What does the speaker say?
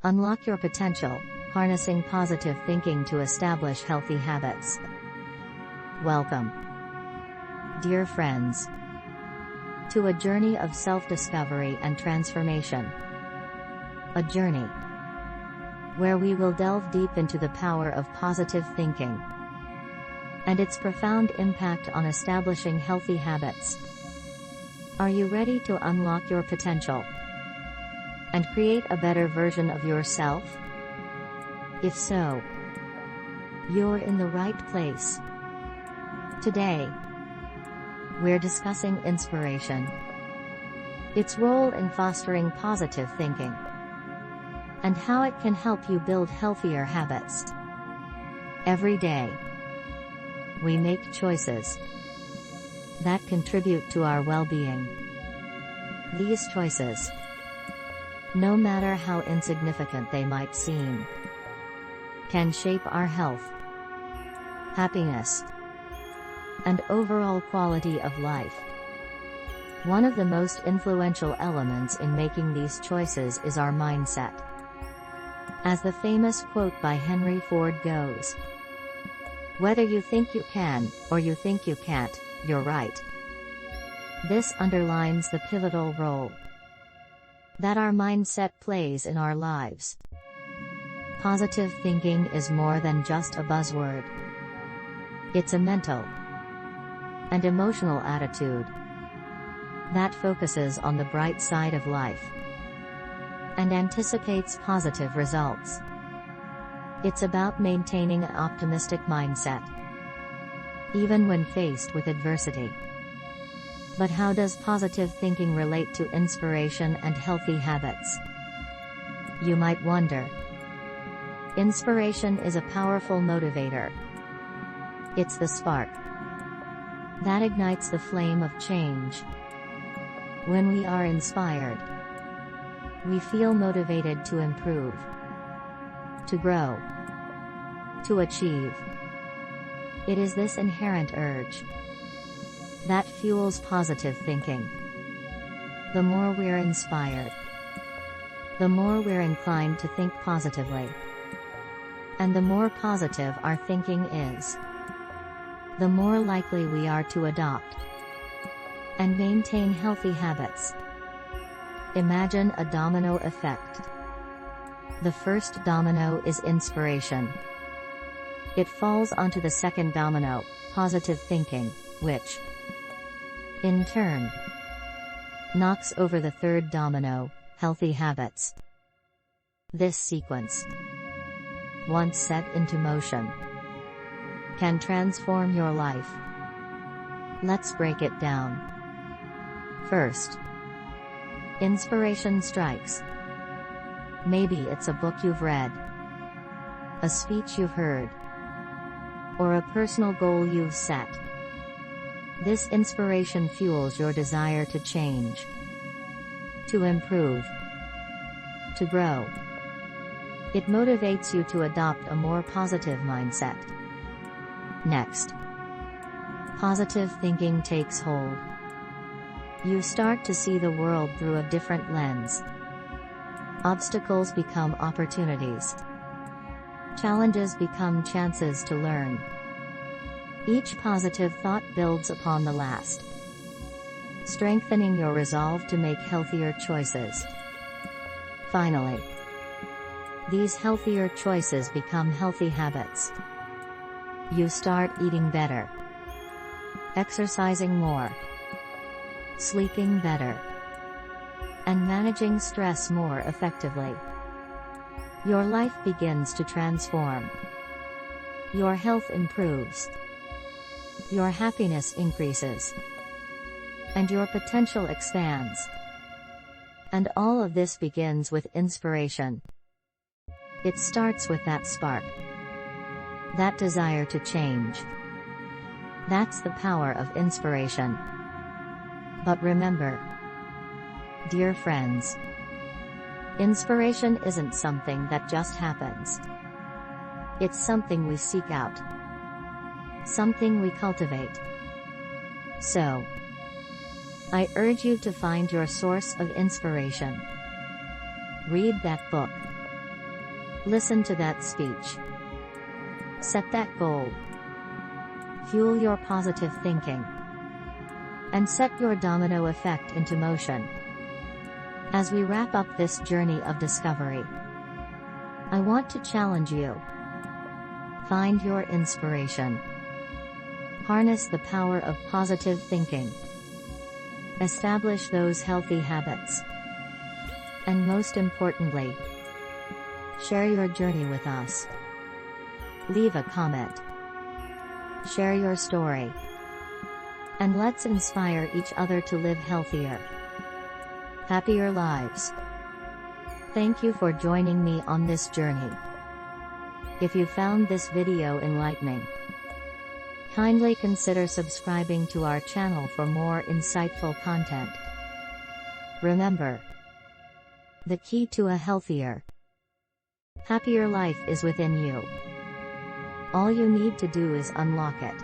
Unlock your potential, harnessing positive thinking to establish healthy habits. Welcome, dear friends, to a journey of self-discovery and transformation. A journey where we will delve deep into the power of positive thinking and its profound impact on establishing healthy habits. Are you ready to unlock your potential and create a better version of yourself? If so, you're in the right place. Today, we're discussing inspiration, its role in fostering positive thinking, and how it can help you build healthier habits. Every day, we make choices that contribute to our well-being. These choices, no matter how insignificant they might seem, can shape our health, happiness, and overall quality of life. One of the most influential elements in making these choices is our mindset. As the famous quote by Henry Ford goes, "Whether you think you can, or you think you can't, you're right." This underlines the pivotal role that our mindset plays in our lives. Positive thinking is more than just a buzzword. It's a mental and emotional attitude that focuses on the bright side of life and anticipates positive results. It's about maintaining an optimistic mindset, even when faced with adversity. But how does positive thinking relate to inspiration and healthy habits? You might wonder. Inspiration is a powerful motivator. It's the spark that ignites the flame of change. When we are inspired, we feel motivated to improve, to grow, to achieve. It is this inherent urge that fuels positive thinking. The more we're inspired, the more we're inclined to think positively. And the more positive our thinking is, the more likely we are to adopt and maintain healthy habits. Imagine a domino effect. The first domino is inspiration. It falls onto the second domino, positive thinking, which, in turn, knocks over the third domino, healthy habits. This sequence, once set into motion, can transform your life. Let's break it down. First, inspiration strikes. Maybe it's a book you've read, a speech you've heard, or a personal goal you've set. This inspiration fuels your desire to change, to improve, to grow. It motivates you to adopt a more positive mindset. Next, positive thinking takes hold. You start to see the world through a different lens. Obstacles become opportunities. Challenges become chances to learn. Each positive thought builds upon the last, strengthening your resolve to make healthier choices. Finally, these healthier choices become healthy habits. You start eating better, exercising more, sleeping better, and managing stress more effectively. Your life begins to transform. Your health improves. Your happiness increases. And your potential expands. And all of this begins with inspiration. It starts with that spark, that desire to change. That's the power of inspiration. But remember, dear friends, inspiration isn't something that just happens. It's something we seek out, something we cultivate. So, I urge you to find your source of inspiration. Read that book, Listen to that speech. Set that goal. Fuel your positive thinking. And set your domino effect into motion. As we wrap up this journey of discovery, I want to challenge you. Find your inspiration. Harness the power of positive thinking. Establish those healthy habits. And most importantly, share your journey with us. Leave a comment. Share your story. And let's inspire each other to live healthier, happier lives. Thank you for joining me on this journey. If you found this video enlightening, kindly consider subscribing to our channel for more insightful content. Remember, the key to a healthier, happier life is within you. All you need to do is unlock it.